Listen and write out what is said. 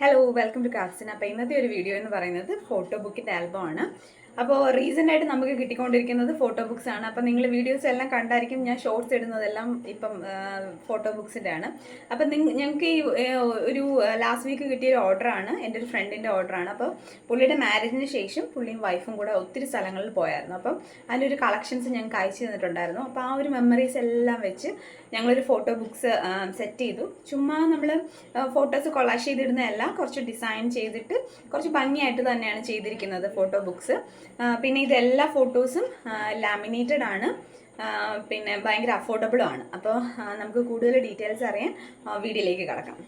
Hello welcome to കാപ്സിൻ. അപ്പോൾ ഇന്നത്തെ ഒരു വീഡിയോ എന്ന് പറയുന്നത് ഫോട്ടോ ബുക്കിൻ്റെ ആൽബം ആണ്. അപ്പോൾ റീസെൻ്റ് ആയിട്ട് നമുക്ക് കിട്ടിക്കൊണ്ടിരിക്കുന്നത് ഫോട്ടോ ബുക്സ് ആണ്. അപ്പോൾ നിങ്ങൾ വീഡിയോസ് എല്ലാം കണ്ടായിരിക്കും ഞാൻ ഷോർട്സ് ഇടുന്നതെല്ലാം ഇപ്പം ഫോട്ടോ ബുക്സിൻ്റെ ആണ്. അപ്പം ഞങ്ങൾക്ക് ഈ ഒരു ലാസ്റ്റ് വീക്ക് കിട്ടിയ ഒരു ഓർഡറാണ്, എൻ്റെ ഒരു ഫ്രണ്ടിൻ്റെ ഓർഡറാണ്. അപ്പോൾ പുള്ളിയുടെ മാരേജിന് ശേഷം പുള്ളിയും വൈഫും കൂടെ ഒത്തിരി സ്ഥലങ്ങളിൽ പോയായിരുന്നു. അപ്പം അതിൻ്റെ ഒരു കളക്ഷൻസ് ഞങ്ങൾക്ക് അയച്ചു തന്നിട്ടുണ്ടായിരുന്നു. അപ്പോൾ ആ ഒരു മെമ്മറീസ് എല്ലാം വെച്ച് ഞങ്ങളൊരു ഫോട്ടോ ബുക്സ് സെറ്റ് ചെയ്തു. ചുമ്മാ നമ്മൾ ഫോട്ടോസ് കൊളാഷ് ചെയ്തിടുന്നതല്ല, കുറച്ച് ഡിസൈൻ ചെയ്തിട്ട് കുറച്ച് ഭംഗിയായിട്ട് തന്നെയാണ് ചെയ്തിരിക്കുന്നത് ഫോട്ടോ ബുക്സ്. പിന്നെ ഇതെല്ലാ ഫോട്ടോസും ലാമിനേറ്റഡ് ആണ്, പിന്നെ ഭയങ്കര അഫോർഡബിളും ആണ്. അപ്പോൾ നമുക്ക് കൂടുതൽ ഡീറ്റെയിൽസ് അറിയാൻ വീഡിയോയിലേക്ക് കടക്കാം.